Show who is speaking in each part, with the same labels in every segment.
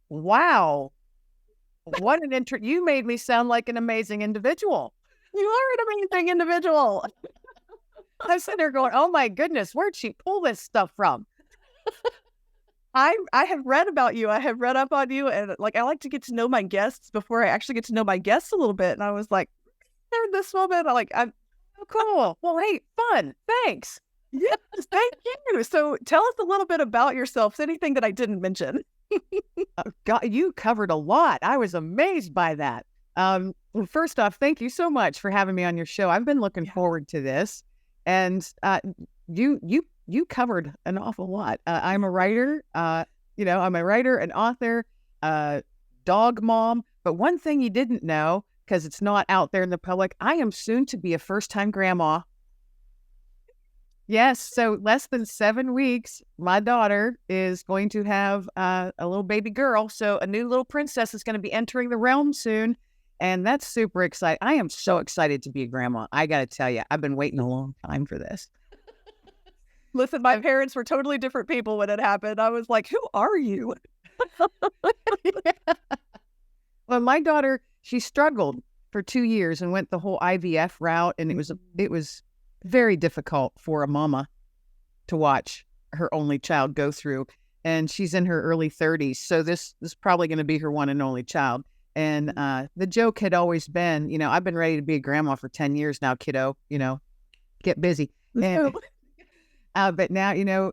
Speaker 1: Wow. What an you made me sound like an amazing individual.
Speaker 2: You are an amazing individual.
Speaker 1: I'm sitting there going, oh my goodness, where'd she pull this stuff from?
Speaker 2: I have read about you. I have read up on you, and like I like to get to know my guests before I actually get to know my guests a little bit. And I was like, there's this woman. I'm
Speaker 1: Oh, cool. Well, hey, fun. Thanks.
Speaker 2: yes, thank you. So tell us a little bit about yourself. Anything that I didn't mention.
Speaker 1: God, you covered a lot. I was amazed by that. Well, first off, thank you so much for having me on your show. I've been looking
Speaker 2: Yeah.
Speaker 1: forward to this, and you covered an awful lot. I'm a writer. I'm a writer, an author, dog mom. But one thing you didn't know, because it's not out there in the public, I am soon to be a first-time grandma. Yes, so less than 7 weeks, my daughter is going to have a little baby girl. So a new little princess is going to be entering the realm soon. And that's super exciting. I am so excited to be a grandma. I got to tell you, I've been waiting a long time for this.
Speaker 2: Listen, my parents were totally different people when it happened. I was like, who are you?
Speaker 1: Well, my daughter, she struggled for 2 years and went the whole IVF route. And it was very difficult for a mama to watch her only child go through. And she's in her early 30s. So this is probably going to be her one and only child. And the joke had always been, I've been ready to be a grandma for 10 years now, kiddo, get busy. And, but now,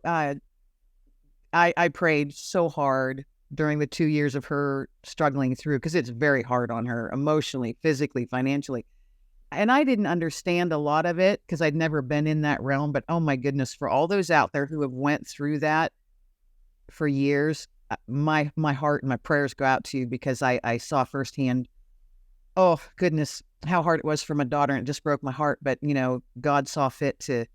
Speaker 1: I prayed so hard during the 2 years of her struggling through, because it's very hard on her emotionally, physically, financially. And I didn't understand a lot of it because I'd never been in that realm. But oh my goodness, for all those out there who have went through that for years, my heart and my prayers go out to you, because I saw firsthand, oh goodness, how hard it was for my daughter, and it just broke my heart. But God saw fit to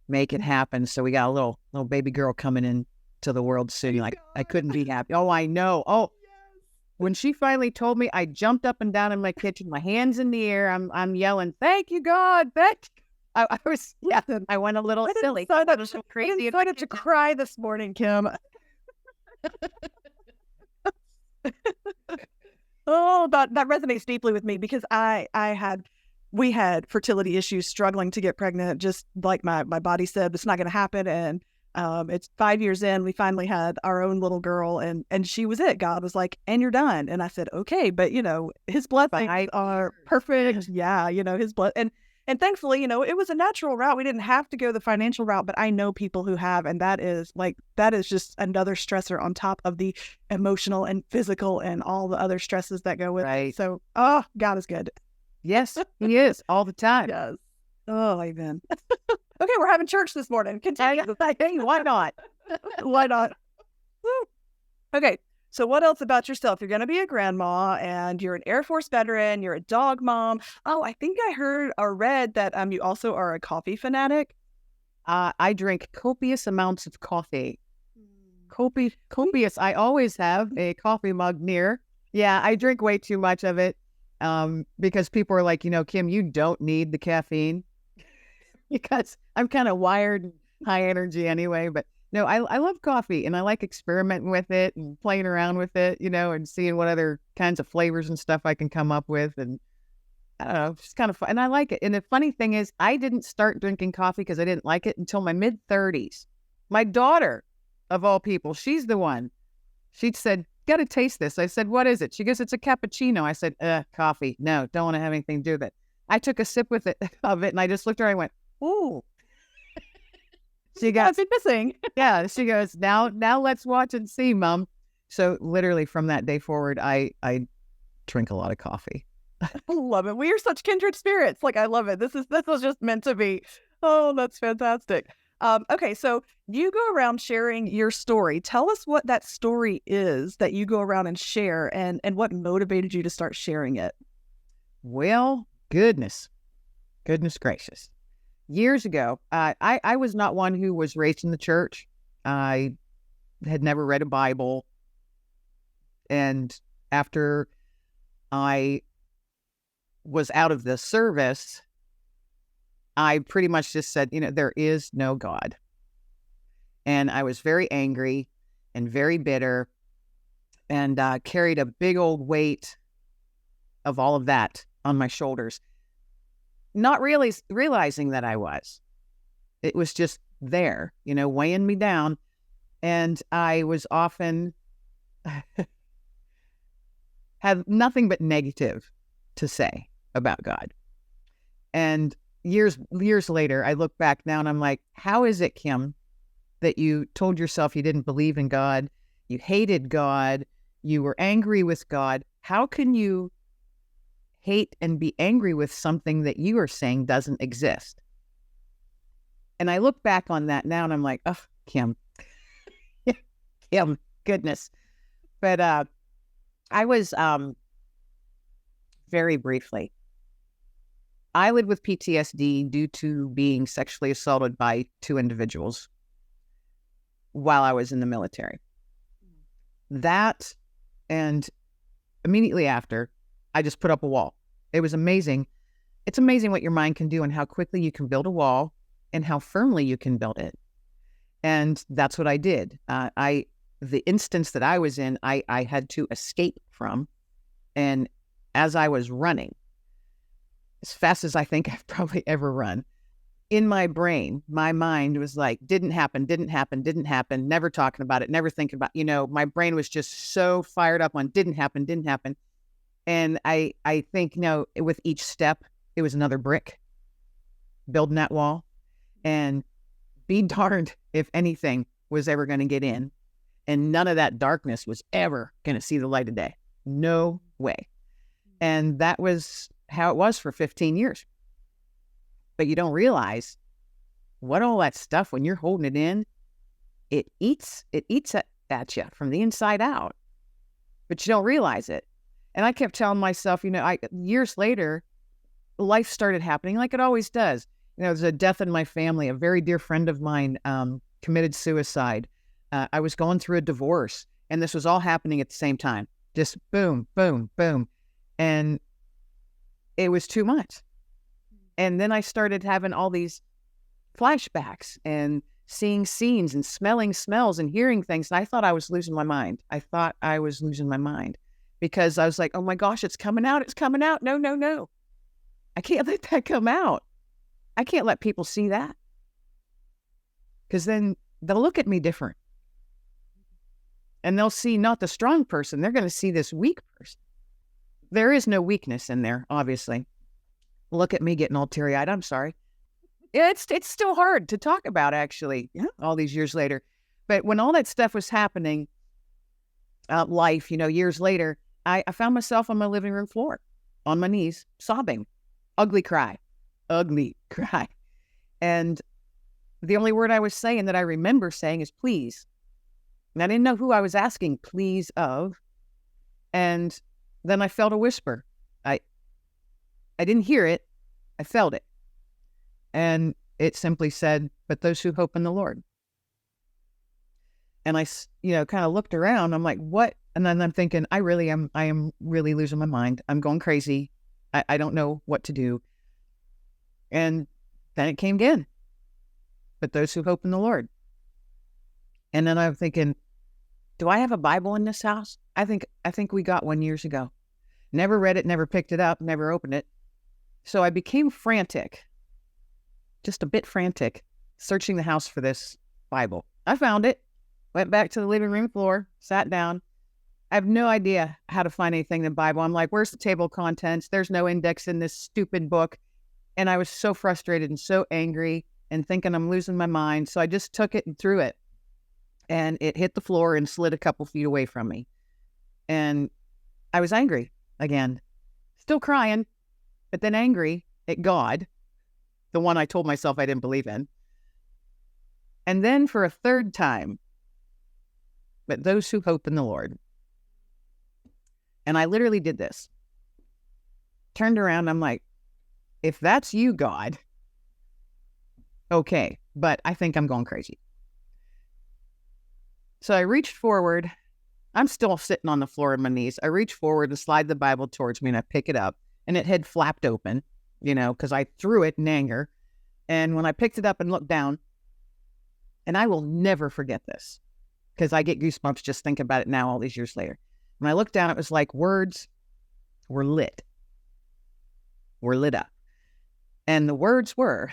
Speaker 1: make it happen. So we got a little baby girl coming in to the world soon. Like, I couldn't be happy. Oh, I know. Oh, when she finally told me, I jumped up and down in my kitchen, my hands in the air. I'm yelling, "Thank you, God!" I was, yeah. I went a little silly.
Speaker 2: I decided to cry this morning, Kim. Oh, that resonates deeply with me, because we had fertility issues, struggling to get pregnant. Just like my body said, it's not going to happen. And it's 5 years in, we finally had our own little girl, and she was it. God was like, and you're done. And I said, okay, but his blessings are perfect. Yeah. His blood. And thankfully, it was a natural route. We didn't have to go the financial route, but I know people who have, and that is just another stressor on top of the emotional and physical and all the other stresses that go with it. So, oh, God is good.
Speaker 1: Yes, he is all the time.
Speaker 2: Yes. Oh, amen. Okay, we're having church this morning. Continue.
Speaker 1: Hey, why not?
Speaker 2: Why not? Woo. Okay, so what else about yourself? You're going to be a grandma, and you're an Air Force veteran. You're a dog mom. Oh, I think I heard or read that you also are a coffee fanatic.
Speaker 1: I drink copious amounts of coffee. Copious. I always have a coffee mug near. Yeah, I drink way too much of it, because people are like, Kim, you don't need the caffeine. Because I'm kind of wired high energy anyway. But no, I love coffee, and I like experimenting with it and playing around with it, and seeing what other kinds of flavors and stuff I can come up with. And I don't know, it's just kind of fun. And I like it. And the funny thing is, I didn't start drinking coffee because I didn't like it until my mid-30s. My daughter, of all people, she's the one. She said, "Got to taste this." I said, "What is it?" She goes, "It's a cappuccino." I said, "Coffee. No, don't want to have anything to do with it." I took a sip of it, and I just looked at her. I went, "Ooh." She got
Speaker 2: missing.
Speaker 1: Yeah, she goes, now let's watch and see, Mom. So literally from that day forward, I drink a lot of coffee.
Speaker 2: I love it. We are such kindred spirits. Like, I love it. This was just meant to be. Oh, that's fantastic. Okay, so you go around sharing your story. Tell us what that story is that you go around and share, and what motivated you to start sharing it.
Speaker 1: Well, goodness gracious. Years ago, I was not one who was raised in the church. I had never read a Bible. And after I was out of the service, I pretty much just said, there is no God. And I was very angry and very bitter. and carried a big old weight of all of that on my shoulders, not really realizing that I was. It was just there, weighing me down. And I was often had nothing but negative to say about God. And years later, I look back now and I'm like, how is it, Kim, that you told yourself you didn't believe in God, you hated God, you were angry with God? How can you hate and be angry with something that you are saying doesn't exist? And I look back on that now and I'm like, oh, Kim, Kim, goodness. But I was, very briefly, I lived with PTSD due to being sexually assaulted by 2 individuals while I was in the military. That, and immediately after, I just put up a wall. It was amazing. It's amazing what your mind can do and how quickly you can build a wall and how firmly you can build it. And that's what I did. The instance that I was in, I had to escape from. And as I was running, as fast as I think I've probably ever run, in my brain, my mind was like, didn't happen, never talking about it, never thinking about, my brain was just so fired up on didn't happen. And I think, with each step, it was another brick building that wall. And be darned if anything was ever going to get in. And none of that darkness was ever going to see the light of day. No way. And that was how it was for 15 years. But you don't realize what all that stuff, when you're holding it in, it eats at you from the inside out. But you don't realize it. And I kept telling myself, years later, life started happening like it always does. There's a death in my family. A very dear friend of mine committed suicide. I was going through a divorce, and this was all happening at the same time. Just boom, boom, boom. And it was too much. And then I started having all these flashbacks and seeing scenes and smelling smells and hearing things. And I thought I was losing my mind. Because I was like, oh my gosh, it's coming out. No. I can't let that come out. I can't let people see that. Because then they'll look at me different. And they'll see not the strong person. They're going to see this weak person. There is no weakness in there, obviously. Look at me getting all teary-eyed. I'm sorry. It's still hard to talk about, actually, all these years later. But when all that stuff was happening, life, years later, I found myself on my living room floor, on my knees, sobbing. Ugly cry. And the only word I was saying that I remember saying is please. And I didn't know who I was asking please of. And then I felt a whisper. I didn't hear it. I felt it. And it simply said, but those who hope in the Lord. And I, kind of looked around. I'm like, what? And then I'm thinking, I am really losing my mind. I'm going crazy. I don't know what to do. And then it came again. But those who hope in the Lord. And then I'm thinking, do I have a Bible in this house? I think we got one years ago. Never read it, never picked it up, never opened it. So I became frantic, just a bit frantic, searching the house for this Bible. I found it, went back to the living room floor, sat down. I have no idea how to find anything in the Bible. I'm like, where's the table of contents? There's no index in this stupid book. And I was so frustrated and so angry and thinking I'm losing my mind. So I just took it and threw it. And it hit the floor and slid a couple feet away from me. And I was angry again, still crying, but then angry at God, the one I told myself I didn't believe in. And then for a third time, but those who hope in the Lord. And I literally did this. Turned around, I'm like, if that's you, God, okay, but I think I'm going crazy. So I reached forward. I'm still sitting on the floor on my knees. I reach forward and slide the Bible towards me, and I pick it up, and it had flapped open, because I threw it in anger. And when I picked it up and looked down, and I will never forget this, because I get goosebumps just thinking about it now all these years later. When I looked down, it was like words were lit up. And the words were,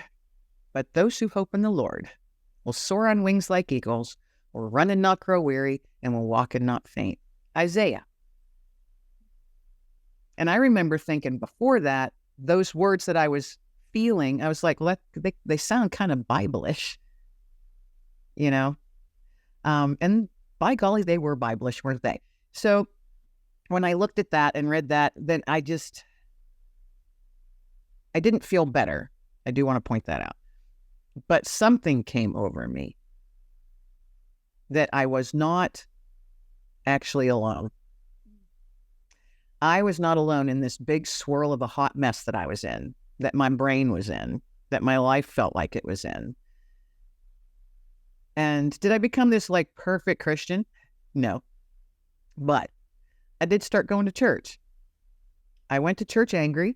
Speaker 1: but those who hope in the Lord will soar on wings like eagles, will run and not grow weary, and will walk and not faint. Isaiah. And I remember thinking before that, those words that I was feeling, I was like, they sound kind of Bible-ish, you know? And by golly, they were Bible-ish, weren't they? So when I looked at that and read that, then I didn't feel better. I do want to point that out. But something came over me that I was not actually alone. I was not alone in this big swirl of a hot mess that I was in, that my brain was in, that my life felt like it was in. And did I become this like perfect Christian? No. But I did start going to church. I went to church angry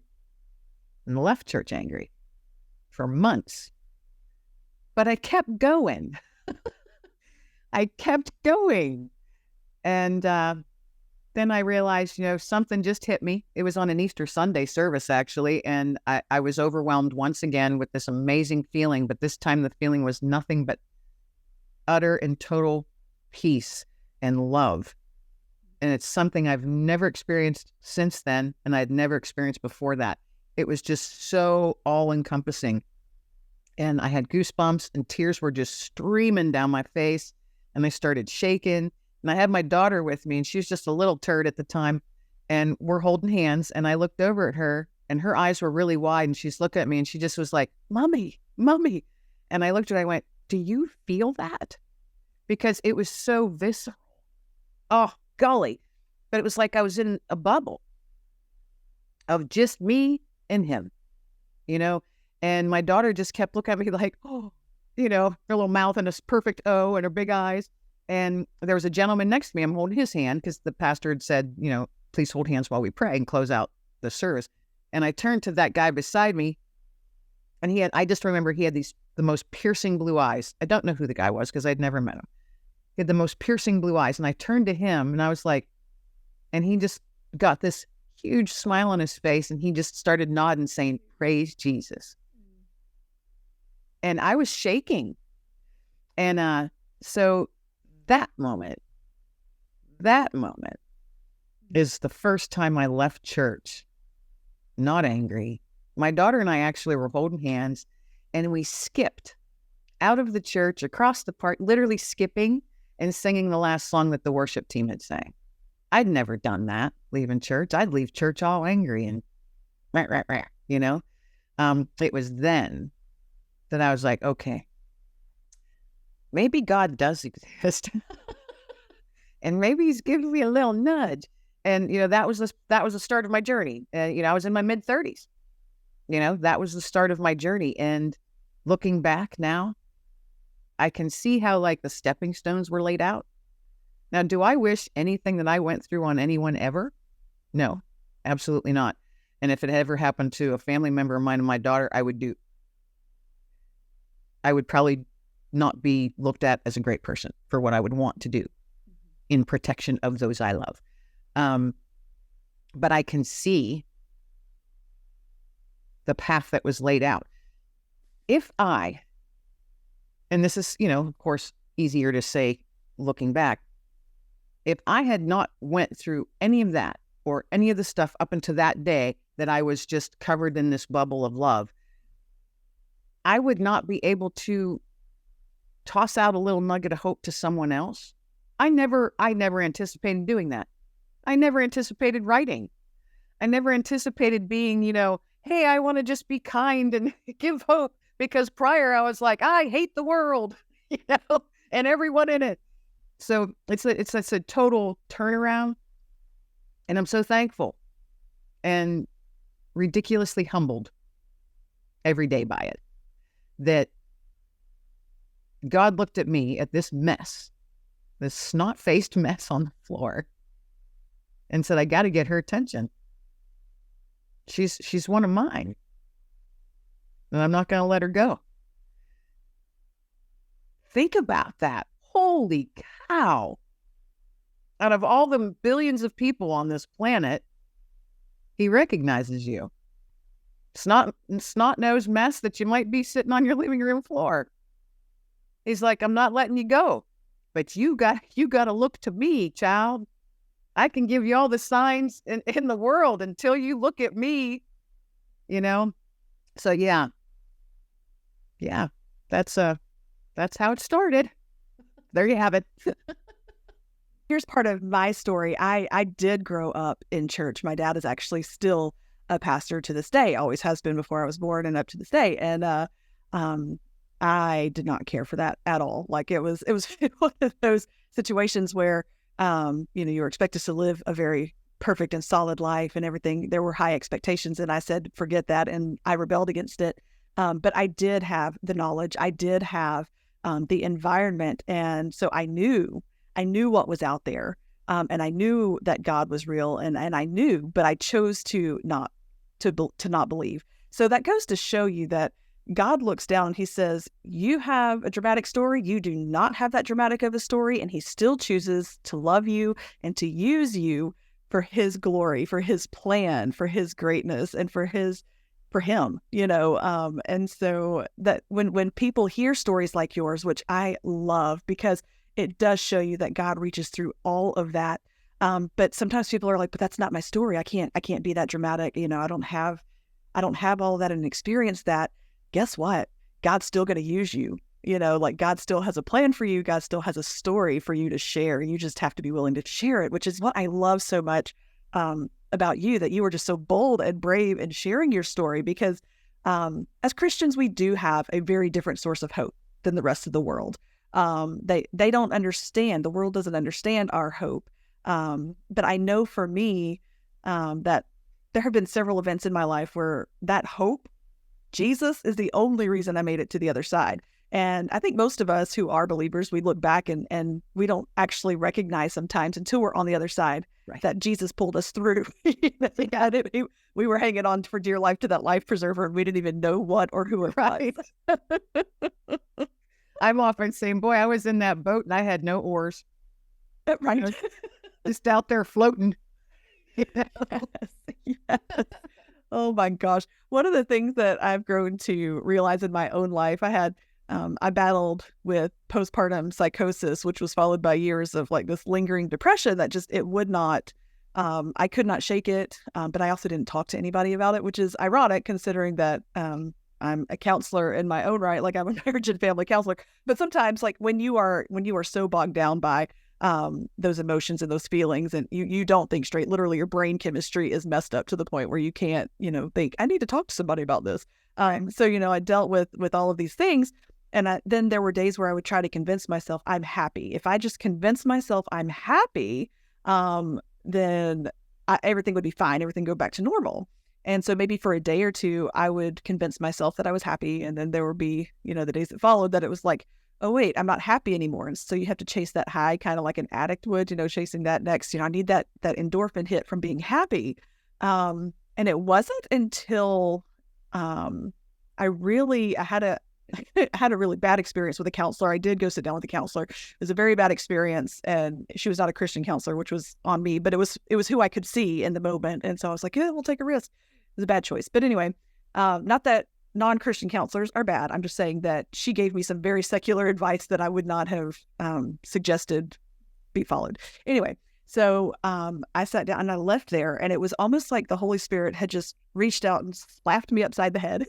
Speaker 1: and left church angry for months. But I kept going. I kept going. And then I realized, something just hit me. It was on an Easter Sunday service, actually. And I was overwhelmed once again with this amazing feeling. But this time the feeling was nothing but utter and total peace and love. And it's something I've never experienced since then. And I'd never experienced before that. It was just so all-encompassing. And I had goosebumps and tears were just streaming down my face. And I started shaking. And I had my daughter with me, and she was just a little turd at the time. And we're holding hands. And I looked over at her, and her eyes were really wide. And she's looking at me, and she just was like, Mommy, Mommy. And I looked at her, I went, do you feel that? Because it was so visceral. Oh, golly. But it was like I was in a bubble of just me and him, And my daughter just kept looking at me like, oh, her little mouth and a perfect O and her big eyes. And there was a gentleman next to me. I'm holding his hand because the pastor had said, please hold hands while we pray and close out the service. And I turned to that guy beside me, and I just remember he had the most piercing blue eyes. I don't know who the guy was because I'd never met him. He had the most piercing blue eyes. And I turned to him and I was like, and he just got this huge smile on his face, and he just started nodding, saying, praise Jesus. And I was shaking. And so that moment is the first time I left church not angry. My daughter and I actually were holding hands, and we skipped out of the church, across the park, literally skipping and singing the last song that the worship team had sang. I'd never done that, leaving church. I'd leave church all angry and It was then that I was like, okay, maybe God does exist. And maybe he's giving me a little nudge. And, that was the start of my journey. I was in my mid-30s. That was the start of my journey. And looking back now, I can see how like the stepping stones were laid out. Now, do I wish anything that I went through on anyone ever? No, absolutely not. And if it ever happened to a family member of mine and my daughter, I would probably not be looked at as a great person for what I would want to do in protection of those I love. But I can see the path that was laid out. And this is, of course, easier to say looking back, if I had not went through any of that or any of the stuff up until that day that I was just covered in this bubble of love, I would not be able to toss out a little nugget of hope to someone else. I never anticipated doing that. I never anticipated writing. I never anticipated being, hey, I want to just be kind and give hope, because prior I was like, I hate the world, and everyone in it. So it's a total turnaround, and I'm so thankful and ridiculously humbled every day by it, that God looked at me, at this mess, this snot-faced mess on the floor, and said, I got to get her attention. She's one of mine, and I'm not going to let her go. Think about that. Holy cow. Out of all the billions of people on this planet, he recognizes you. Snot-nosed mess that you might be sitting on your living room floor. He's like, I'm not letting you go, but you got to look to me, child. I can give you all the signs in the world until you look at me, So yeah, that's how it started. There you have it.
Speaker 2: Here's part of my story. I did grow up in church. My dad is actually still a pastor to this day, always has been before I was born and up to this day. And I did not care for that at all. Like it was one of those situations where, you were expected to live a very perfect and solid life and everything. There were high expectations, and I said, forget that. And I rebelled against it. But I did have the knowledge. I did have the environment. And so I knew what was out there. And I knew that God was real, and I knew, but I chose to not believe. So that goes to show you that God looks down and he says, you have a dramatic story. You do not have that dramatic of a story. And he still chooses to love you and to use you for his glory, for his plan, for his greatness, and for him, and so that when people hear stories like yours, which I love because it does show you that God reaches through all of that. But sometimes people are like, but that's not my story. I can't be that dramatic. I don't have all that and experience that. Guess what? God's still going to use you. God still has a plan for you. God still has a story for you to share. You just have to be willing to share it, which is what I love so much about you, that you were just so bold and brave in sharing your story, because as Christians, we do have a very different source of hope than the rest of the world. They don't understand. The world doesn't understand our hope. But I know for me that there have been several events in my life where that hope, Jesus, is the only reason I made it to the other side. And I think most of us who are believers, we look back and we don't actually recognize sometimes until we're on the other side, right, that Jesus pulled us through. We were hanging on for dear life to that life preserver, and we didn't even know what or who it was.
Speaker 1: I'm often saying, boy, I was in that boat and I had no oars.
Speaker 2: Right.
Speaker 1: Just out there floating.
Speaker 2: Yes. Oh my gosh. One of the things that I've grown to realize in my own life, I battled with postpartum psychosis, which was followed by years of like this lingering depression that it would not, I could not shake it. But I also didn't talk to anybody about it, which is ironic considering that I'm a counselor in my own right. Like I'm a marriage and family counselor. But sometimes like when you are so bogged down by those emotions and those feelings, and you don't think straight, literally your brain chemistry is messed up to the point where you can't, think, I need to talk to somebody about this. So, I dealt with all of these things. And then there were days where I would try to convince myself I'm happy. If I just convince myself I'm happy, then everything would be fine. Everything go back to normal. And so maybe for a day or two, I would convince myself that I was happy. And then there would be, the days that followed that it was like, oh, wait, I'm not happy anymore. And so you have to chase that high, kind of like an addict would, chasing that next, I need that endorphin hit from being happy. And it wasn't until I had a really bad experience with a counselor. I did go sit down with a counselor. It was a very bad experience, and she was not a Christian counselor, which was on me, but it was who I could see in the moment. And so I was like, yeah, we'll take a risk. It was a bad choice. But anyway, not that non-Christian counselors are bad. I'm just saying that she gave me some very secular advice that I would not have suggested be followed. Anyway, so I sat down and I left there, and it was almost like the Holy Spirit had just reached out and slapped me upside the head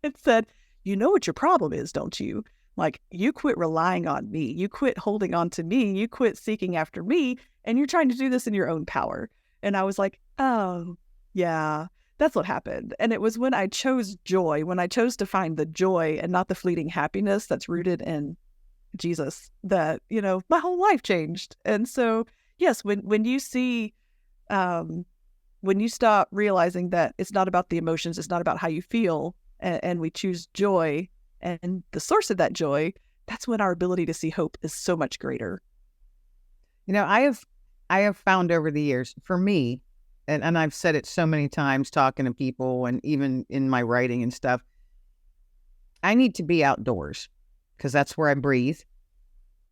Speaker 2: and said, you know what your problem is, don't you? Like, you quit relying on me. You quit holding on to me. You quit seeking after me, and you're trying to do this in your own power. And I was like, oh, yeah. That's what happened. And it was when I chose joy, when I chose to find the joy and not the fleeting happiness that's rooted in Jesus, that, my whole life changed. And so, yes, when you see, when you stop realizing that it's not about the emotions, it's not about how you feel, and we choose joy and the source of that joy, that's when our ability to see hope is so much greater.
Speaker 1: I have found over the years, for me, and I've said it so many times talking to people and even in my writing and stuff, I need to be outdoors because that's where I breathe.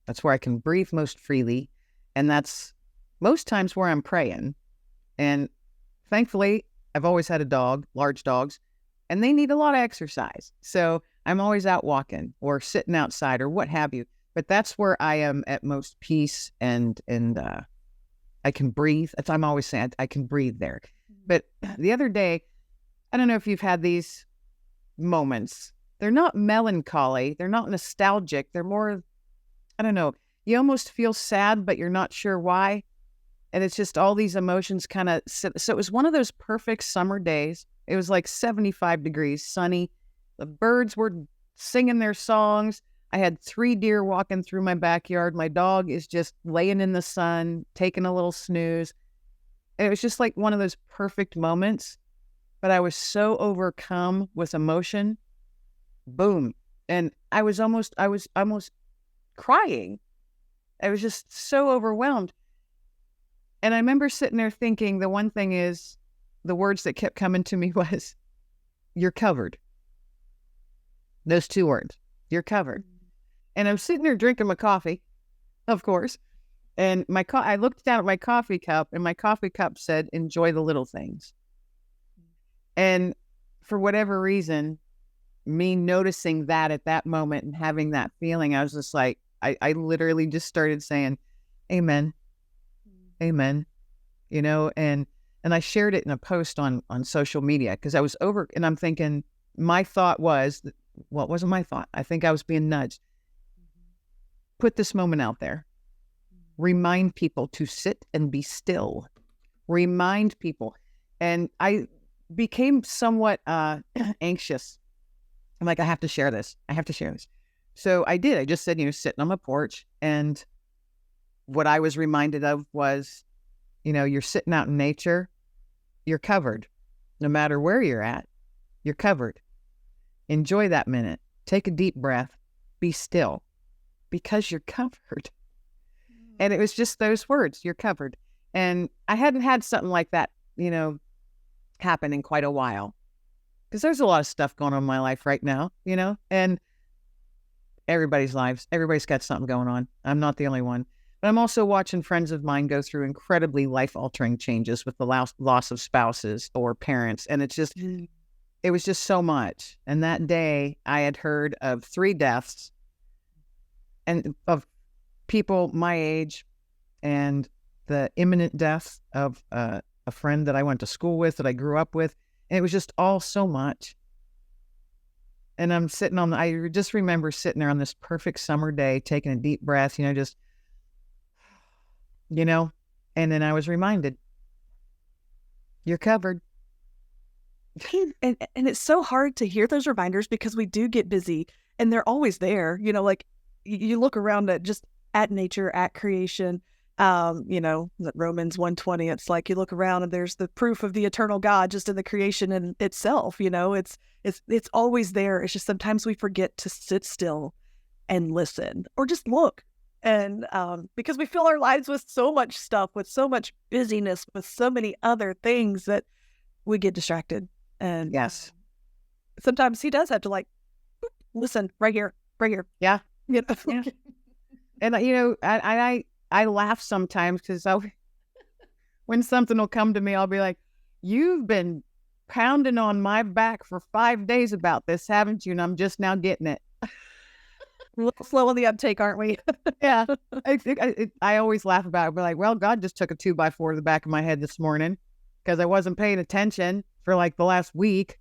Speaker 1: That's where I can breathe most freely. And that's most times where I'm praying. And thankfully, I've always had a dog, large dogs, and they need a lot of exercise. So I'm always out walking or sitting outside or what have you. But that's where I am at most peace and I can breathe. I'm always saying I can breathe there. But the other day, I don't know if you've had these moments. They're not melancholy. They're not nostalgic. They're more, I don't know. You almost feel sad, but you're not sure why. And it's just all these emotions kind of. So it was one of those perfect summer days. It was like 75 degrees, sunny. The birds were singing their songs. I had 3 deer walking through my backyard. My dog is just laying in the sun, taking a little snooze. And it was just like one of those perfect moments. But I was so overcome with emotion. Boom. And I was almost crying. I was just so overwhelmed. And I remember sitting there thinking, the one thing is, the words that kept coming to me was, you're covered. Those 2 words, you're covered. And I'm sitting there drinking my coffee, of course. And I looked down at my coffee cup, and my coffee cup said, enjoy the little things. And for whatever reason, me noticing that at that moment and having that feeling, I was just like, I literally just started saying, amen, amen, and I shared it in a post on social media because I was over, and I'm thinking, my thought was, well, it wasn't my thought. I think I was being nudged. Put this moment out there. Remind people to sit and be still. Remind people. And I became somewhat anxious. I'm like, I have to share this. I have to share this. So I did. I just said, sitting on my porch. And what I was reminded of was, you're sitting out in nature. You're covered. No matter where you're at, you're covered. Enjoy that minute. Take a deep breath. Be still. Because you're covered. And it was just those words, you're covered. And I hadn't had something like that, happen in quite a while. Because there's a lot of stuff going on in my life right now, and everybody's got something going on. I'm not the only one. But I'm also watching friends of mine go through incredibly life-altering changes with the loss of spouses or parents. And it was just so much. And that day I had heard of 3 deaths and of people my age, and the imminent death of a friend that I went to school with, that I grew up with. And it was just all so much. And I'm sitting I just remember sitting there on this perfect summer day, taking a deep breath, and then I was reminded, you're covered.
Speaker 2: And it's so hard to hear those reminders because we do get busy and they're always there, like you look around at nature, at creation, Romans 1:20, it's like you look around and there's the proof of the eternal God just in the creation in itself, it's always there. It's just sometimes we forget to sit still and listen or just look. And because we fill our lives with so much stuff, with so much busyness, with so many other things that we get distracted. And
Speaker 1: yes,
Speaker 2: sometimes he does have to listen right here.
Speaker 1: Yeah. Yeah. And I laugh sometimes because when something will come to me, I'll be like, you've been pounding on my back for 5 days about this, haven't you? And I'm just now getting it.
Speaker 2: A little slow on the uptake, aren't we?
Speaker 1: Yeah. I always laugh about it. I'll be like, well, God just took a 2x4 to the back of my head this morning because I wasn't paying attention for the last week.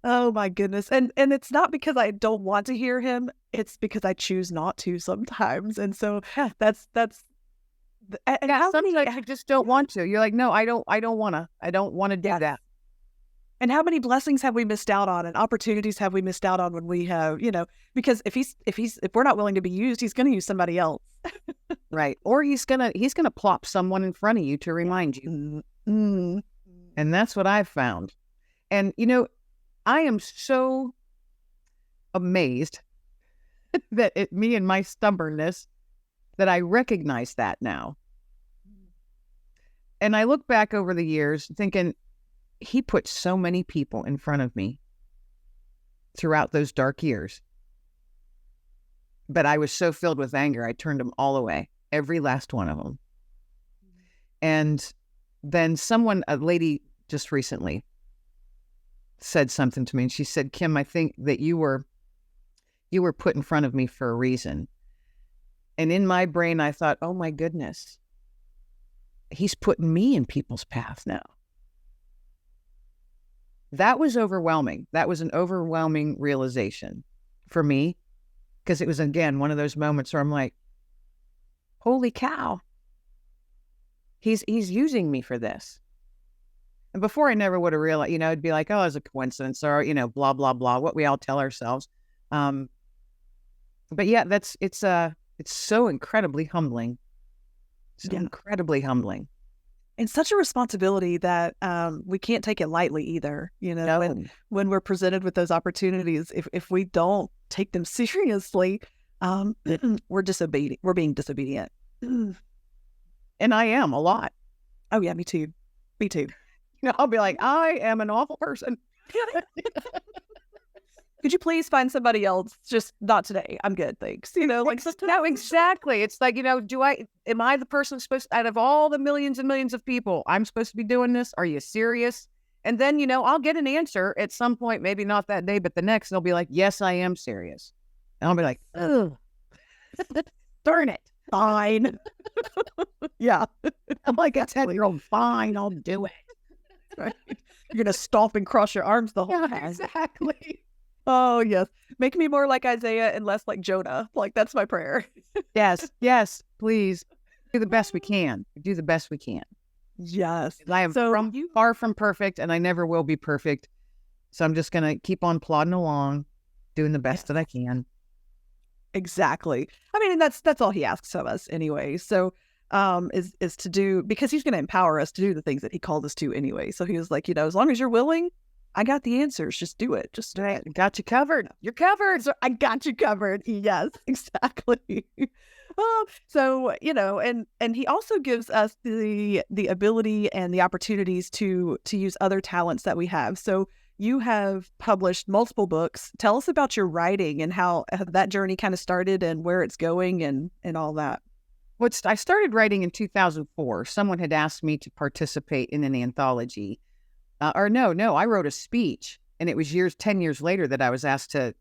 Speaker 2: Oh my goodness. And it's not because I don't want to hear him. It's because I choose not to sometimes. And so that's and
Speaker 1: sometimes you just don't want to. You're like, no, I don't want to do that.
Speaker 2: And how many blessings have we missed out on, and opportunities have we missed out on when we have, because if we're not willing to be used, he's going to use somebody else.
Speaker 1: Right. Or he's going to plop someone in front of you to remind you.
Speaker 2: Mm-hmm.
Speaker 1: And that's what I've found. And, I am so amazed that me and my stubbornness, that I recognize that now. And I look back over the years thinking, he put so many people in front of me throughout those dark years. But I was so filled with anger, I turned them all away, every last one of them. And then a lady just recently said something to me, and she said, Kim, I think that you were put in front of me for a reason. And in my brain, I thought, oh my goodness, he's putting me in people's paths now. That was overwhelming. That was an overwhelming realization for me, because it was, again, one of those moments where I'm like, holy cow, he's using me for this. And before, I never would have realized, it'd be like, oh, it's a coincidence, or, blah, blah, blah, what we all tell ourselves. But yeah, it's so incredibly humbling. Incredibly humbling.
Speaker 2: And such a responsibility that we can't take it lightly either.
Speaker 1: No.
Speaker 2: When we're presented with those opportunities, if we don't take them seriously, we're disobedient. We're being disobedient.
Speaker 1: And I am a lot.
Speaker 2: Oh yeah, me too. Me too.
Speaker 1: I'll be like, I am an awful person.
Speaker 2: Could you please find somebody else? Just not today. I'm good, thanks.
Speaker 1: No, exactly. It's like, am I the person out of all the millions and millions of people, I'm supposed to be doing this? Are you serious? And then, I'll get an answer at some point, maybe not that day, but the next, they'll be like, yes, I am serious. And I'll be like, ugh, darn it.
Speaker 2: Fine. Yeah.
Speaker 1: I'm like a 10-year-old, fine, I'll do it.
Speaker 2: Right. You're going to stomp and cross your arms the whole time.
Speaker 1: Exactly.
Speaker 2: Oh, yes. Make me more like Isaiah and less like Jonah. Like, that's my prayer.
Speaker 1: Yes, please. Do the best we can. Do the best we can.
Speaker 2: Yes.
Speaker 1: I am far from perfect, and I never will be perfect. So I'm just going to keep on plodding along, doing the best that I can.
Speaker 2: Exactly. I mean, and that's all he asks of us anyway. So is to do, because he's going to empower us to do the things that he called us to anyway. So he was like, as long as you're willing, I got the answers. Just do it. Just do it.
Speaker 1: Got you covered. You're covered.
Speaker 2: So I got you covered. Yes, exactly. So, and he also gives us the ability and the opportunities to use other talents that we have. So you have published multiple books. Tell us about your writing and how that journey kind of started and where it's going and all that.
Speaker 1: I started writing in 2004. Someone had asked me to participate in an anthology. I wrote a speech, and it was 10 years later that I was asked to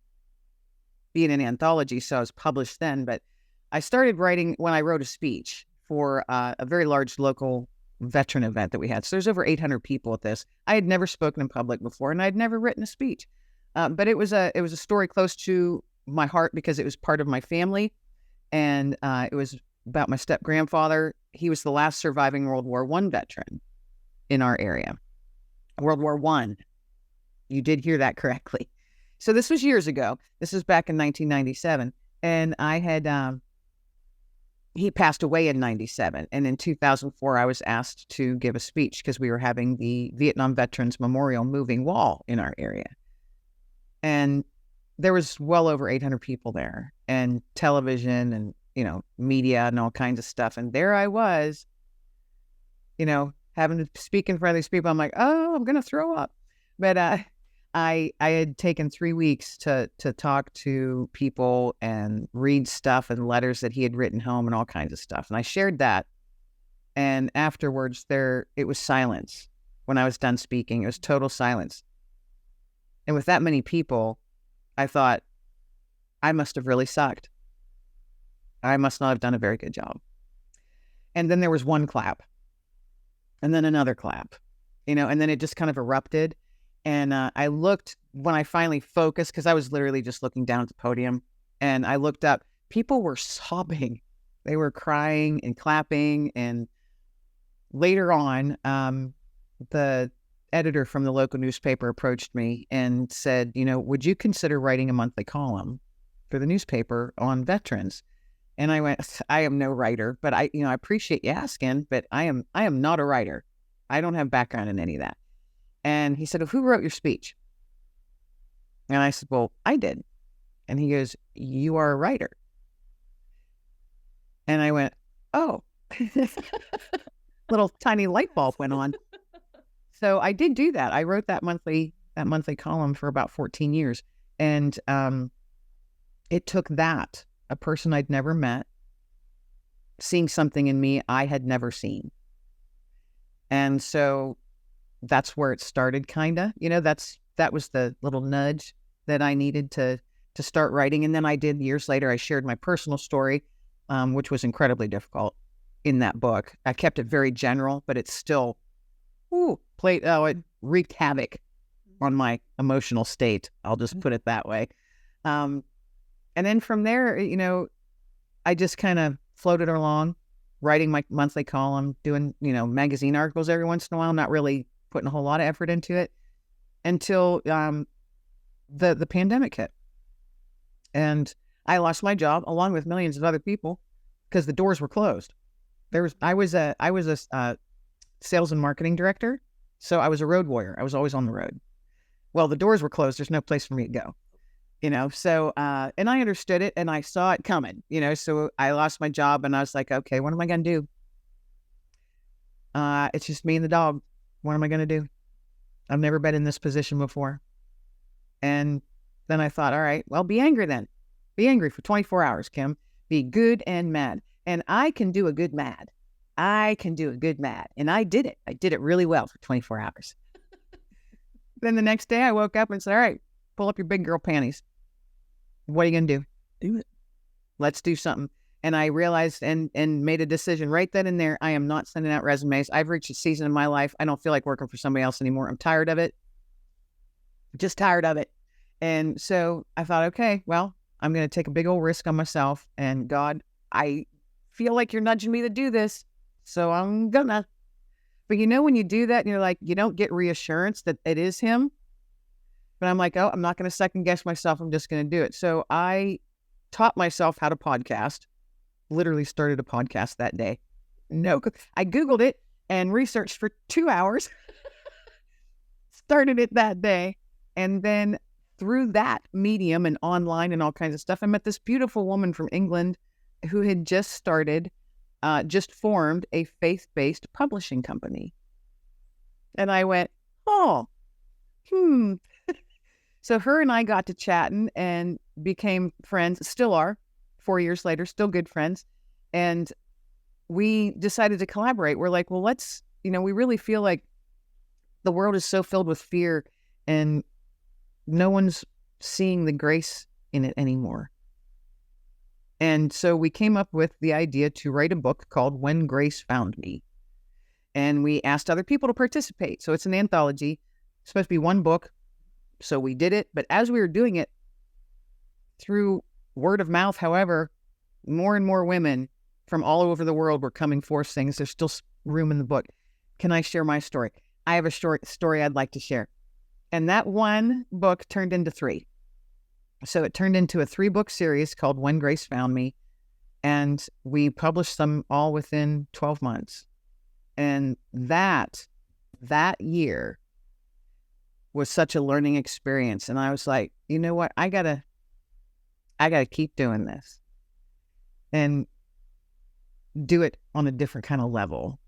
Speaker 1: be in an anthology. So I was published then, but I started writing when I wrote a speech for a very large local veteran event that we had. So there's over 800 people at this. I had never spoken in public before, and I had never written a speech. But it was a story close to my heart because it was part of my family, and it was about my step-grandfather. He was the last surviving World War I veteran in our area. World War I. You did hear that correctly. So this was years ago. This was back in 1997. And I had, he passed away in 97. And in 2004, I was asked to give a speech because we were having the Vietnam Veterans Memorial moving wall in our area. And there was well over 800 people there, and television and, media and all kinds of stuff. And there I was, having to speak in front of these people. I'm like, oh, I'm going to throw up. But I had taken 3 weeks to talk to people and read stuff and letters that he had written home and all kinds of stuff. And I shared that. And afterwards, it was silence. When I was done speaking, it was total silence. And with that many people, I thought, I must have really sucked. I must not have done a very good job. And then there was one clap. And then another clap, and then it just kind of erupted. And I looked when I finally focused, because I was literally just looking down at the podium, and I looked up. People were sobbing. They were crying and clapping. And later on, the editor from the local newspaper approached me and said, would you consider writing a monthly column for the newspaper on veterans? And I went, I am no writer, but I appreciate you asking, but I am not a writer. I don't have background in any of that. And he said, well, who wrote your speech? And I said, well, I did. And he goes, you are a writer. And I went, oh, little tiny light bulb went on. So I did do that. I wrote that monthly column for about 14 years. And it took that, a person I'd never met, seeing something in me I had never seen. And so that's where it started, kind of. That was the little nudge that I needed to start writing. And then I did years later, I shared my personal story, which was incredibly difficult in that book. I kept it very general, but it's still, it wreaked havoc on my emotional state. I'll just put it that way. And then from there, I just kind of floated along, writing my monthly column, doing, magazine articles every once in a while, not really putting a whole lot of effort into it until the pandemic hit. And I lost my job along with millions of other people because the doors were closed. I was a sales and marketing director, so I was a road warrior. I was always on the road. Well, the doors were closed. There's no place for me to go, so, and I understood it and I saw it coming, so I lost my job and I was like, okay, what am I going to do? It's just me and the dog. What am I going to do? I've never been in this position before. And then I thought, all right, well, be angry then. Be angry for 24 hours, Kim. Be good and mad. And I can do a good mad. I can do a good mad. And I did it. I did it really well for 24 hours. Then the next day I woke up and said, all right, pull up your big girl panties. What are you going to do?
Speaker 2: Do it.
Speaker 1: Let's do something. And I realized and made a decision right then and there. I am not sending out resumes. I've reached a season in my life. I don't feel like working for somebody else anymore. I'm tired of it. Just tired of it. And so I thought, okay, well, I'm going to take a big old risk on myself. And God, I feel like you're nudging me to do this. So I'm gonna. But when you do that and you're like, you don't get reassurance that it is him. But I'm like, I'm not going to second guess myself. I'm just going to do it. So I taught myself how to podcast. Literally started a podcast that day. No, I Googled it and researched for 2 hours. Started it that day. And then through that medium and online and all kinds of stuff, I met this beautiful woman from England who had just formed a faith-based publishing company. And I went, So her and I got to chatting and became friends, still are, 4 years later, still good friends. And we decided to collaborate. We're like, well, let's, we really feel like the world is so filled with fear and no one's seeing the grace in it anymore. And so we came up with the idea to write a book called When Grace Found Me. And we asked other people to participate. So it's an anthology. It's supposed to be one book. So we did it. But as we were doing it, through word of mouth, however, more and more women from all over the world were coming forth saying, there's still room in the book. Can I share my story? I have a short story I'd like to share. And that one book turned into 3. So it turned into a 3-book series called When Grace Found Me. And we published them all within 12 months. And that year was such a learning experience. And I was like, you know what? I gotta keep doing this and do it on a different kind of level.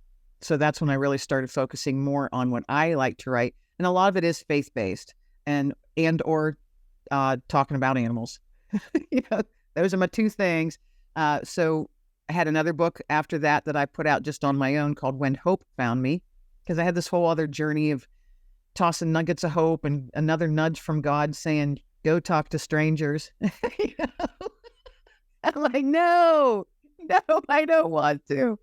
Speaker 1: So that's when I really started focusing more on what I like to write. And a lot of it is faith-based and or talking about animals. Those are my 2 things. So I had another book after that I put out just on my own called When Hope Found Me, because I had this whole other journey of tossing nuggets of hope and another nudge from God saying, go talk to strangers. I'm like, no, I don't want to.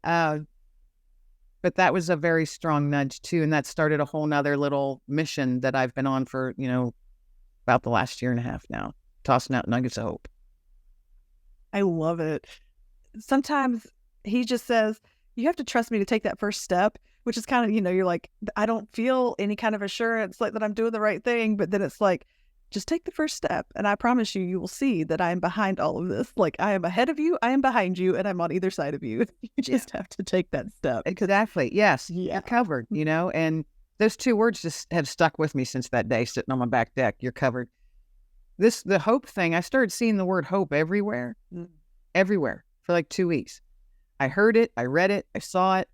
Speaker 1: But that was a very strong nudge too. And that started a whole nother little mission that I've been on for, about the last year and a half now, tossing out nuggets of hope.
Speaker 2: I love it. Sometimes he just says, you have to trust me to take that first step, which is kind of, you're like, I don't feel any kind of assurance like that I'm doing the right thing. But then it's like, just take the first step. And I promise you will see that I am behind all of this. Like, I am ahead of you, I am behind you, and I'm on either side of you. You just have to take that step.
Speaker 1: Exactly. Yes. Yeah. You're covered, and those 2 words just have stuck with me since that day, sitting on my back deck. You're covered. The hope thing, I started seeing the word hope everywhere for like 2 weeks. I heard it, I read it, I saw it.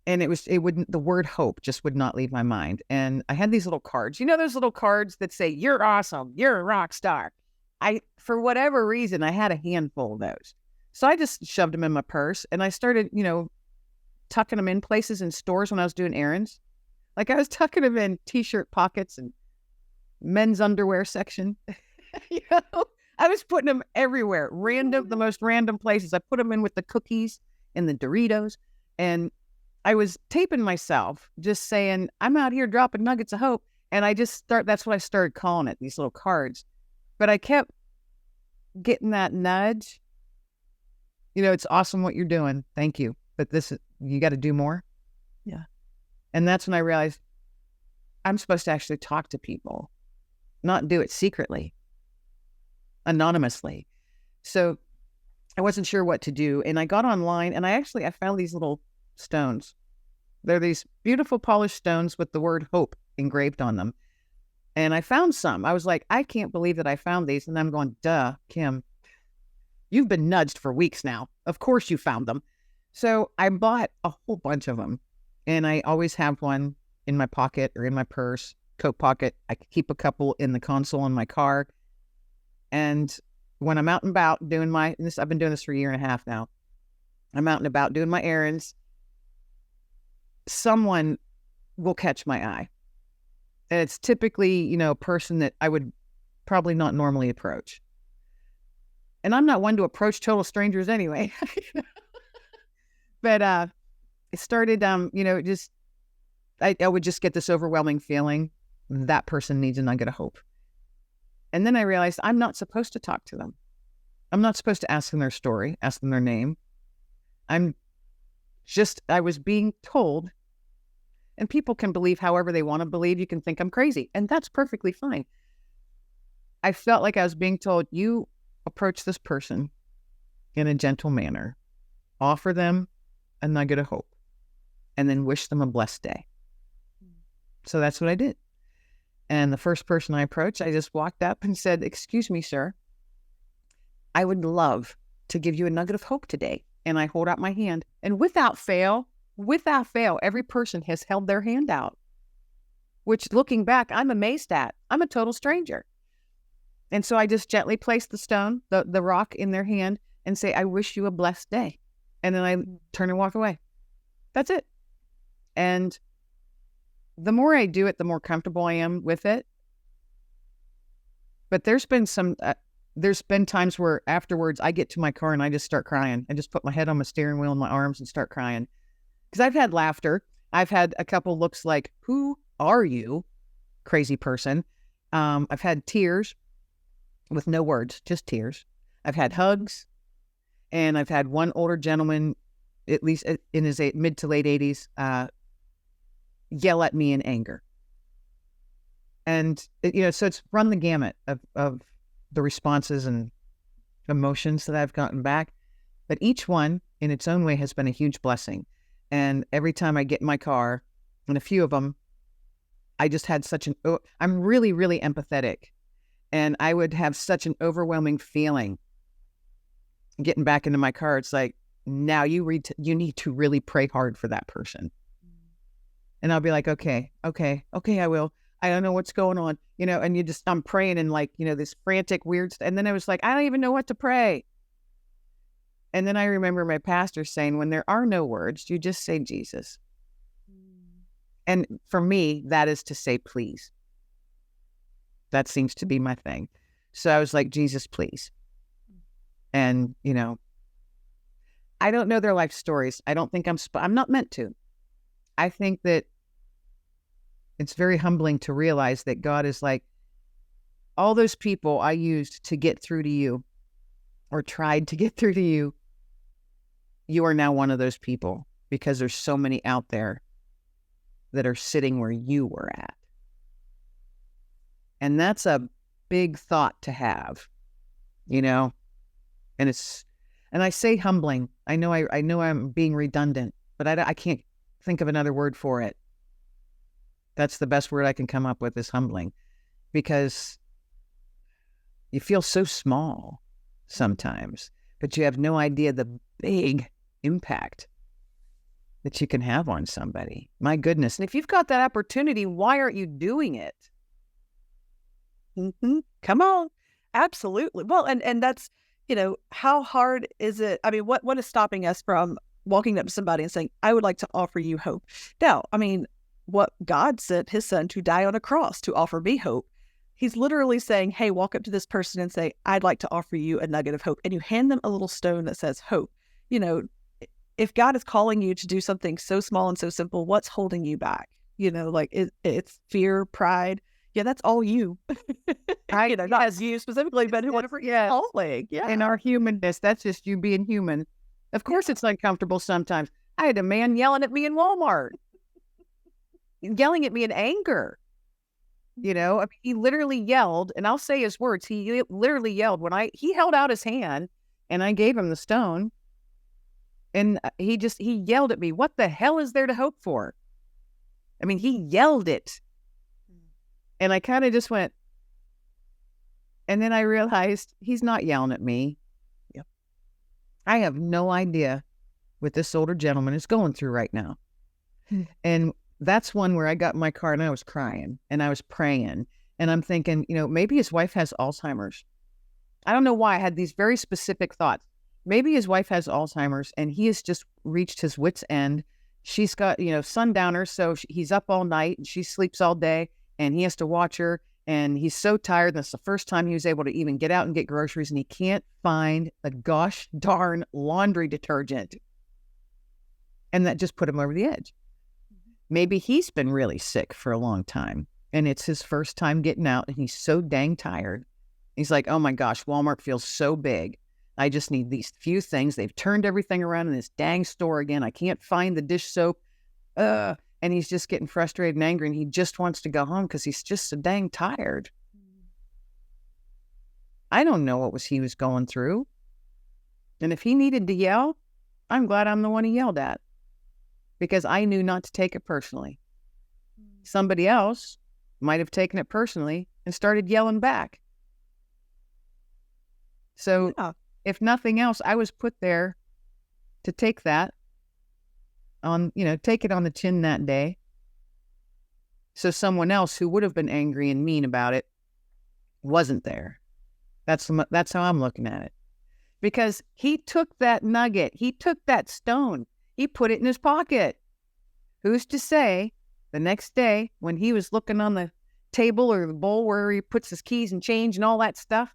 Speaker 1: And the word hope just would not leave my mind. And I had these little cards, those little cards that say, you're awesome, you're a rock star. For whatever reason, I had a handful of those. So I just shoved them in my purse and I started, tucking them in places in stores when I was doing errands. Like I was tucking them in t-shirt pockets and men's underwear section. You know, I was putting them everywhere, the most random places. I put them in with the cookies and the Doritos, and I was taping myself, just saying, I'm out here dropping nuggets of hope. And that's what I started calling it, these little cards. But I kept getting that nudge. You know, it's awesome what you're doing. Thank you. But you got to do more.
Speaker 2: Yeah.
Speaker 1: And that's when I realized I'm supposed to actually talk to people, not do it secretly, anonymously. So I wasn't sure what to do. And I got online and I found these little stones. They're these beautiful polished stones with the word hope engraved on them. And I found some. I was like, I can't believe that I found these. And I'm going, duh, Kim, you've been nudged for weeks now. Of course you found them. So I bought a whole bunch of them. And I always have one in my pocket or in my purse, coat pocket. I keep a couple in the console in my car. And when I'm out and about doing I've been doing this for a year and a half now. I'm out and about doing my errands. Someone will catch my eye. And it's typically, you know, a person that I would probably not normally approach. And I'm not one to approach total strangers anyway. But it started, you know, I would just get this overwhelming feeling that person needs a nugget of hope. And then I realized I'm not supposed to talk to them. I'm not supposed to ask them their story, ask them their name. I was being told, and people can believe however they want to believe. You can think I'm crazy, and that's perfectly fine. I felt like I was being told, you approach this person in a gentle manner, offer them a nugget of hope, and then wish them a blessed day. So that's what I did. And the first person I approached, I just walked up and said, excuse me, sir, I would love to give you a nugget of hope today. And I hold out my hand. And without fail, every person has held their hand out, which looking back, I'm amazed at. I'm a total stranger. And so I just gently place the stone, the rock in their hand and say, I wish you a blessed day. And then I turn and walk away. That's it. And the more I do it, the more comfortable I am with it. But there's been times where afterwards I get to my car and I just start crying. I just put my head on my steering wheel and my arms and start crying. Because I've had laughter. I've had a couple looks like, who are you, crazy person? I've had tears with no words, just tears. I've had hugs. And I've had one older gentleman, at least in his mid to late 80s, yell at me in anger. And, so it's run the gamut of the responses and emotions that I've gotten back. But each one in its own way has been a huge blessing. And every time I get in my car, and a few of them, I just had I'm really, really empathetic. And I would have such an overwhelming feeling getting back into my car. It's like, now you need to really pray hard for that person. And I'll be like, okay, I will. I don't know what's going on, and I'm praying in this frantic weird and then I was like, I don't even know what to pray. And then I remember my pastor saying, when there are no words, you just say Jesus. And for me, that is to say, please. That seems to be my thing. So I was like, Jesus, please. And, I don't know their life stories. I don't think I'm not meant to. I think that it's very humbling to realize that God is like, all those people I used to get through to you or tried to get through to you, you are now one of those people because there's so many out there that are sitting where you were at. And that's a big thought to have, and I say humbling. I know I'm being redundant, but I can't think of another word for it. That's the best word I can come up with is humbling, because you feel so small sometimes, but you have no idea the big impact that you can have on somebody. My goodness. And if you've got that opportunity, why aren't you doing it?
Speaker 2: Mm-hmm. Come on. Absolutely. Well, and that's, how hard is it? I mean, what is stopping us from walking up to somebody and saying, I would like to offer you hope. Now, I mean, what God sent his son to die on a cross to offer me hope. He's literally saying, hey, walk up to this person and say, I'd like to offer you a nugget of hope. And you hand them a little stone that says hope. You know, if God is calling you to do something so small and so simple, what's holding you back? You know, like it's fear, pride. Yeah, that's all you.
Speaker 1: Right?
Speaker 2: You know, not as you specifically, but whatever you're calling. Yeah.
Speaker 1: In our humanness, that's just you being human. Of course, it's uncomfortable sometimes. I had a man yelling at me in Walmart, yelling at me in anger. You know, I mean, he literally yelled, and I'll say his words. He literally yelled when he held out his hand and I gave him the stone, and he yelled at me. What the hell is there to hope for? I mean, he yelled it. And I kind of just went, and then I realized he's not yelling at me.
Speaker 2: Yep.
Speaker 1: I have no idea what this older gentleman is going through right now. And that's one where I got in my car and I was crying and I was praying. And I'm thinking, you know, maybe his wife has Alzheimer's. I don't know why I had these very specific thoughts. Maybe his wife has Alzheimer's and he has just reached his wit's end. She's got, you know, sundowners, so he's up all night and she sleeps all day and he has to watch her. And he's so tired. That's the first time he was able to even get out and get groceries, and he can't find the gosh darn laundry detergent. And that just put him over the edge. Maybe he's been really sick for a long time and it's his first time getting out and he's so dang tired. He's like, oh my gosh, Walmart feels so big. I just need these few things. They've turned everything around in this dang store again. I can't find the dish soap. And he's just getting frustrated and angry and he just wants to go home because he's just so dang tired. I don't know what he was going through. And if he needed to yell, I'm glad I'm the one he yelled at, because I knew not to take it personally. Somebody else might have taken it personally and started yelling back. So if nothing else, I was put there to take that on, you know, take it on the chin that day. So someone else who would have been angry and mean about it wasn't there. That's how I'm looking at it. Because he took that nugget, he took that stone, he put it in his pocket. Who's to say the next day when he was looking on the table or the bowl where he puts his keys and change and all that stuff,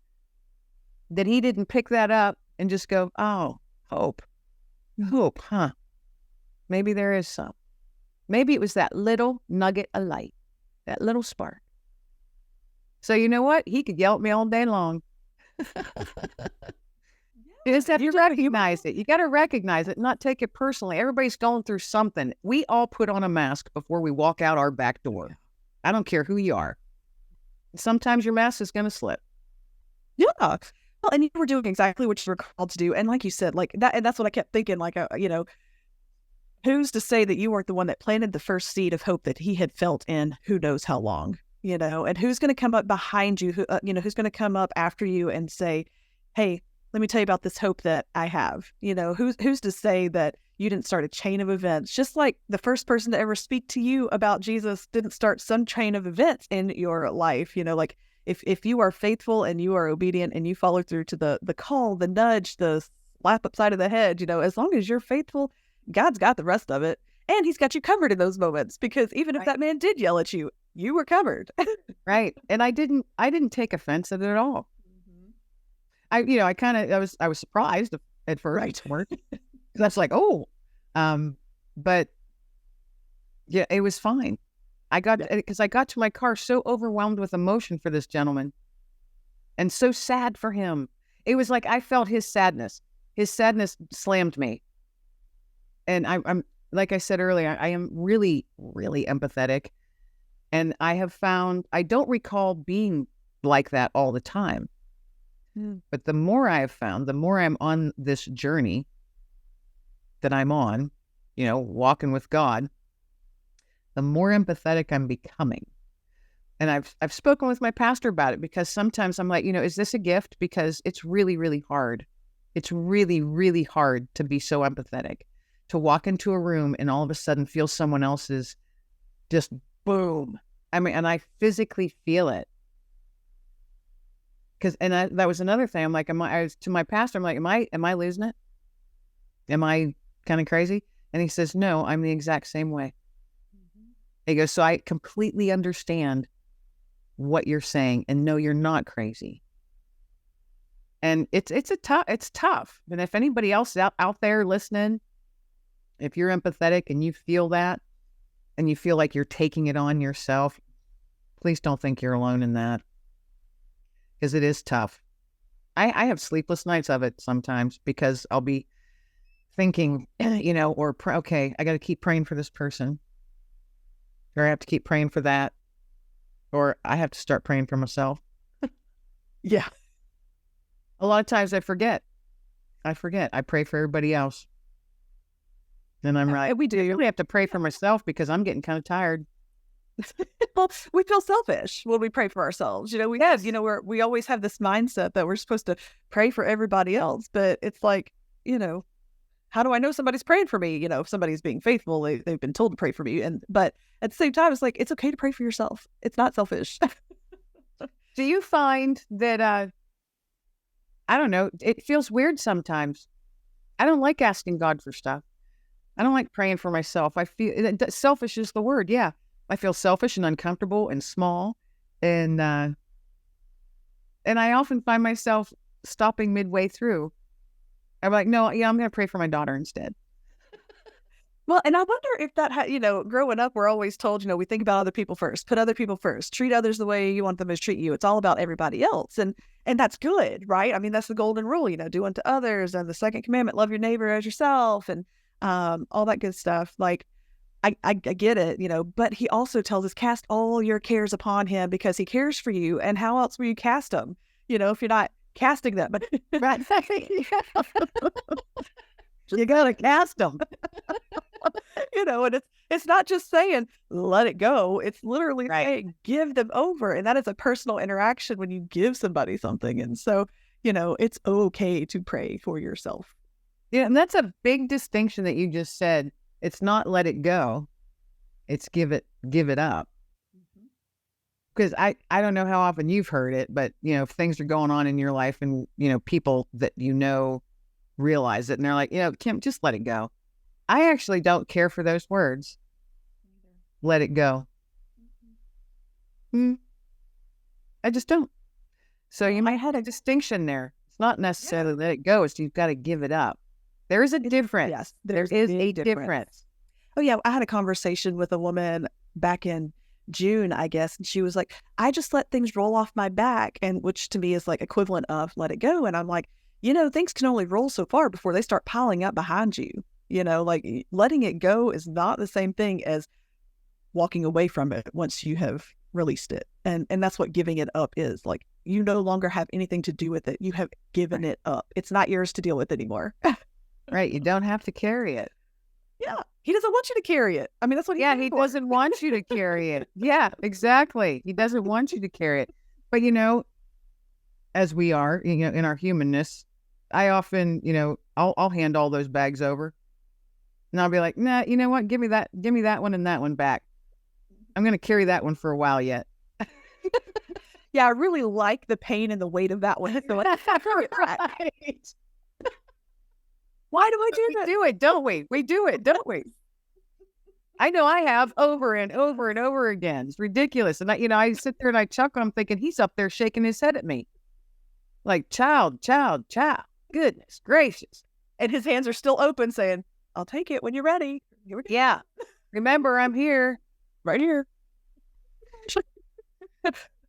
Speaker 1: that he didn't pick that up and just go, oh, hope, huh? Maybe there is some. Maybe it was that little nugget of light, that little spark. So you know what? He could yell at me all day long. You just have to recognize it. You got to recognize it, not take it personally. Everybody's going through something. We all put on a mask before we walk out our back door. I don't care who you are. Sometimes your mask is going to slip.
Speaker 2: Yeah. Well, and you were doing exactly what you were called to do. And like you said, like that, and that's what I kept thinking, like, you know, who's to say that you weren't the one that planted the first seed of hope that he had felt in who knows how long, you know, and who's going to come up behind you, who, you know, who's going to come up after you and say, hey, let me tell you about this hope that I have. You know, who's to say that you didn't start a chain of events, just like the first person to ever speak to you about Jesus didn't start some chain of events in your life. You know, like if you are faithful and you are obedient and you follow through to the call, the nudge, the slap upside of the head, you know, as long as you're faithful, God's got the rest of it. And he's got you covered in those moments, because even if that man did yell at you, you were covered.
Speaker 1: Right. And I didn't take offense at it at all. I was surprised at first. Right. That's like, oh, but yeah, it was fine. Because I got to my car so overwhelmed with emotion for this gentleman and so sad for him. It was like I felt his sadness. His sadness slammed me. And I'm like I said earlier, I am really, really empathetic. And I have found, I don't recall being like that all the time. But the more I have found, the more I'm on this journey that I'm on, you know, walking with God, the more empathetic I'm becoming. And I've spoken with my pastor about it, because sometimes I'm like, you know, is this a gift? Because it's really, really hard. It's really, really hard to be so empathetic, to walk into a room and all of a sudden feel someone else's just boom. I mean, and I physically feel it. That was another thing. I'm like, to my pastor, I'm like, am I losing it? Am I kind of crazy? And he says, no, I'm the exact same way. He goes, so I completely understand what you're saying, and no, you're not crazy. And it's tough. And if anybody else out there listening, if you're empathetic and you feel that, and you feel like you're taking it on yourself, please don't think you're alone in that, because it is tough. I have sleepless nights of it sometimes, because I'll be thinking, okay, I got to keep praying for this person, or I have to keep praying for that, or I have to start praying for myself.
Speaker 2: Yeah.
Speaker 1: A lot of times I forget. I pray for everybody else. And I'm right.
Speaker 2: We do.
Speaker 1: I really have to pray for myself, because I'm getting kind of tired.
Speaker 2: Well, we feel selfish when we pray for ourselves. We always have this mindset that we're supposed to pray for everybody else. But it's like, how do I know somebody's praying for me? If somebody's being faithful, they've been told to pray for me. But at the same time, it's like, it's okay to pray for yourself. It's not selfish.
Speaker 1: Do you find that, I don't know, it feels weird sometimes. I don't like asking God for stuff. I don't like praying for myself. I feel selfish is the word. Yeah. I feel selfish and uncomfortable and small. And I often find myself stopping midway through. I'm like, no, yeah, I'm going to pray for my daughter instead.
Speaker 2: Well, and I wonder if that, growing up, we're always told, we think about other people first, put other people first, treat others the way you want them to treat you. It's all about everybody else. And that's good, right? I mean, that's the golden rule, do unto others. And the second commandment, love your neighbor as yourself, and all that good stuff. Like, I get it, but he also tells us, cast all your cares upon him, because he cares for you. And how else will you cast them? If you're not casting them.
Speaker 1: Right. You got to cast them.
Speaker 2: And it's not just saying, let it go. It's literally saying, give them over. And that is a personal interaction when you give somebody something. And so, it's okay to pray for yourself.
Speaker 1: Yeah. And that's a big distinction that you just said. It's not let it go. It's give it up. Because I don't know how often you've heard it, but, if things are going on in your life and, people that realize it, and they're like, Kim, just let it go. I actually don't care for those words. Let it go. I just don't. So you might have a distinction there. It's not necessarily let it go. It's you've got to give it up. There is a difference.
Speaker 2: Yes,
Speaker 1: there is a difference.
Speaker 2: Oh, yeah. I had a conversation with a woman back in June, I guess. And she was like, I just let things roll off my back. And which to me is like equivalent of let it go. And I'm like, things can only roll so far before they start piling up behind you. Like letting it go is not the same thing as walking away from it once you have released it. And that's what giving it up is. Like, you no longer have anything to do with it. You have given it up. It's not yours to deal with anymore.
Speaker 1: Right. You don't have to carry it.
Speaker 2: Yeah. He doesn't want you to carry it. I mean, that's what
Speaker 1: he doesn't want you to carry it. Yeah, exactly. He doesn't want you to carry it. But, as we are, in our humanness, I often, I'll hand all those bags over, and I'll be like, nah, you know what? Give me that one and that one back. I'm going to carry that one for a while yet.
Speaker 2: Yeah, I really like the pain and the weight of that one. So right. Why do I do that?
Speaker 1: We do it, don't we? We do it, don't we? I know I have over and over and over again. It's ridiculous. And I sit there and I chuckle. I'm thinking he's up there shaking his head at me. Like, child. Goodness gracious.
Speaker 2: And his hands are still open saying, I'll take it when you're ready.
Speaker 1: Yeah. Remember, I'm here.
Speaker 2: Right here.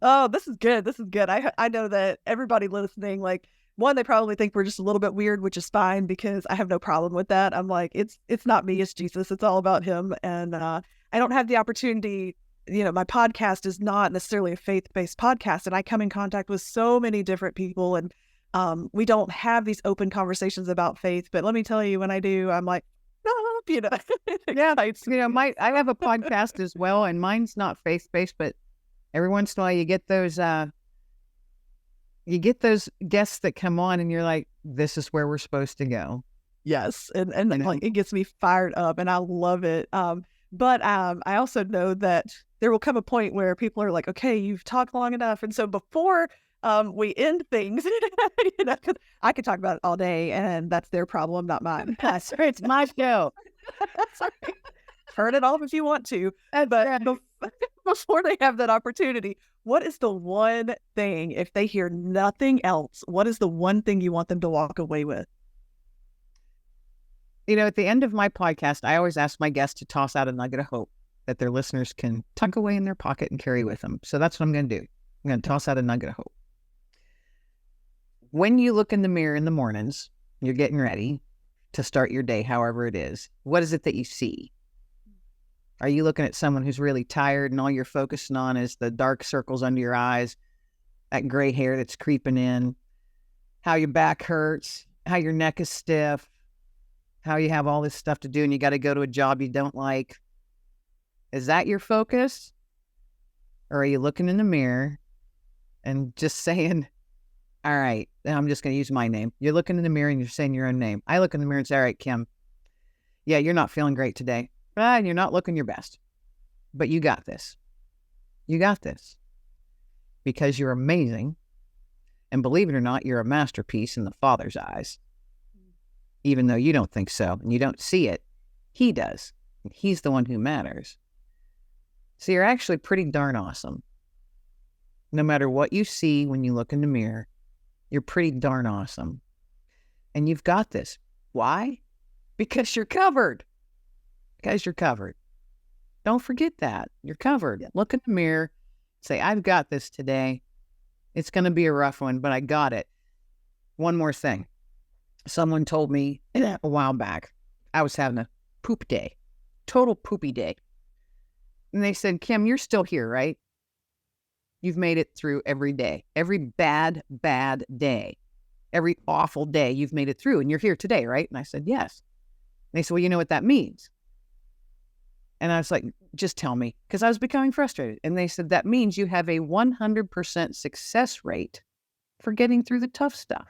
Speaker 2: Oh, this is good. I know that everybody listening, like, one, they probably think we're just a little bit weird, which is fine because I have no problem with that. I'm like, it's not me, it's Jesus. It's all about him. And I don't have the opportunity, my podcast is not necessarily a faith-based podcast. And I come in contact with so many different people, and we don't have these open conversations about faith. But let me tell you, when I do, I'm like,
Speaker 1: yeah, I have a podcast as well, and mine's not faith-based, but every once in a while you get those guests that come on and you're like, this is where we're supposed to go.
Speaker 2: Yes. And like, it gets me fired up and I love it. But I also know that there will come a point where people are like, okay, you've talked long enough. And so before we end things, 'cause I could talk about it all day, and that's their problem, not mine.
Speaker 1: Sorry, it's my show.
Speaker 2: Sorry. Turn it off if you want to. But before they have that opportunity, what is the one thing, if they hear nothing else, what is the one thing you want them to walk away with?
Speaker 1: At the end of my podcast, I always ask my guests to toss out a nugget of hope that their listeners can tuck away in their pocket and carry with them. So that's what I'm going to do. I'm going to toss out a nugget of hope. When you look in the mirror in the mornings, you're getting ready to start your day, however it is. What is it that you see? Are you looking at someone who's really tired and all you're focusing on is the dark circles under your eyes, that gray hair that's creeping in, how your back hurts, how your neck is stiff, how you have all this stuff to do and you got to go to a job you don't like? Is that your focus? Or are you looking in the mirror and just saying, all right, I'm just going to use my name. You're looking in the mirror and you're saying your own name. I look in the mirror and say, all right, Kim, yeah, you're not feeling great today. And you're not looking your best. But you got this. You got this. Because you're amazing. And believe it or not, you're a masterpiece in the Father's eyes. Even though you don't think so and you don't see it, He does. And He's the one who matters. So you're actually pretty darn awesome. No matter what you see when you look in the mirror, you're pretty darn awesome. And you've got this. Why? Because you're covered. Because you're covered. Don't forget that. You're covered. Look in the mirror. Say, I've got this today. It's going to be a rough one, but I got it. One more thing. Someone told me a while back, I was having a poop day. Total poopy day. And they said, Kim, you're still here, right? You've made it through every day. Every bad day. Every awful day you've made it through. And you're here today, right? And I said, yes. And they said, well, you know what that means? And I was like, just tell me. Because I was becoming frustrated. And they said, that means you have a 100% success rate for getting through the tough stuff.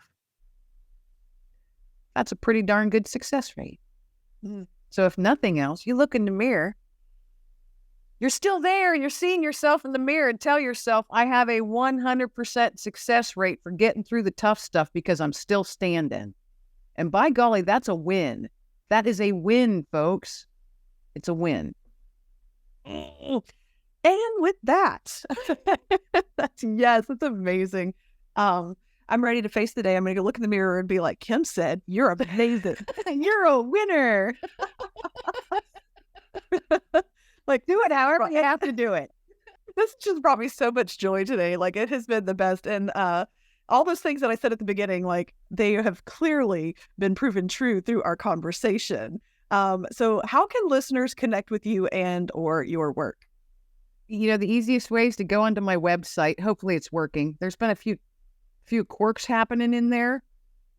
Speaker 1: That's a pretty darn good success rate. Mm. So if nothing else, you look in the mirror, you're still there and you're seeing yourself in the mirror and tell yourself, I have a 100% success rate for getting through the tough stuff because I'm still standing. And by golly, that's a win. That is a win, folks. It's a win.
Speaker 2: And with that, that's amazing. I'm ready to face the day. I'm going to go look in the mirror and be like, Kim said, you're amazing.
Speaker 1: You're a winner.
Speaker 2: Like, do it however you have to do it. This just brought me so much joy today. Like, it has been the best. And all those things that I said at the beginning, like, they have clearly been proven true through our conversation. So how can listeners connect with you and or your work?
Speaker 1: The easiest way is to go onto my website. Hopefully it's working. There's been a few quirks happening in there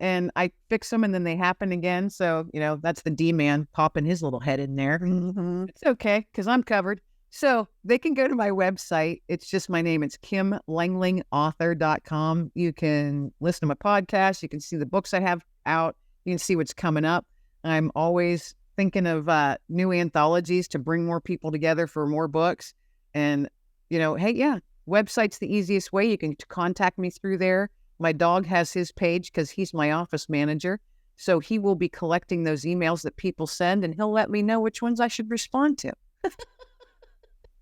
Speaker 1: and I fix them and then they happen again. So, that's the D-man popping his little head in there. Mm-hmm. It's okay because I'm covered. So they can go to my website. It's just my name. It's KimLenglingAuthor.com. You can listen to my podcast. You can see the books I have out. You can see what's coming up. I'm always thinking of new anthologies to bring more people together for more books. And, website's the easiest way. You can contact me through there. My dog has his page because he's my office manager. So he will be collecting those emails that people send and he'll let me know which ones I should respond to.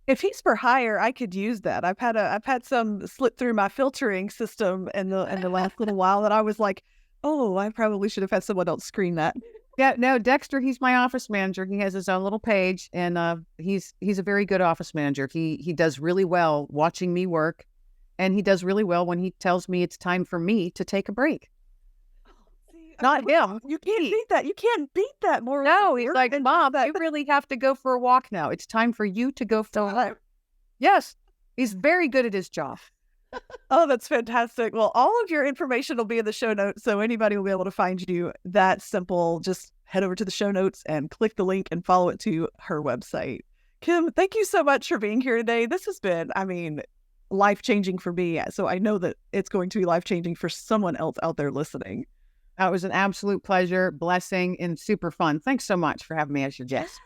Speaker 2: If he's for hire, I could use that. I've had some slip through my filtering system in the last little while that I was like, oh, I probably should have had someone else screen that.
Speaker 1: Yeah, no, Dexter, he's my office manager. He has his own little page and he's a very good office manager. He does really well watching me work and he does really well when he tells me it's time for me to take a break. Not him.
Speaker 2: You can't beat that. You can't beat that more.
Speaker 1: No, he's like, Mom, you really have to go for a walk now. It's time for you to go for a walk. Yes, he's very good at his job.
Speaker 2: Oh, that's fantastic. Well, all of your information will be in the show notes, so anybody will be able to find you. That simple. Just head over to the show notes and click the link and follow it to her website. Kim, thank you so much for being here today. This has been, life-changing for me. So I know that it's going to be life-changing for someone else out there listening.
Speaker 1: It was an absolute pleasure, blessing, and super fun. Thanks so much for having me as your guest.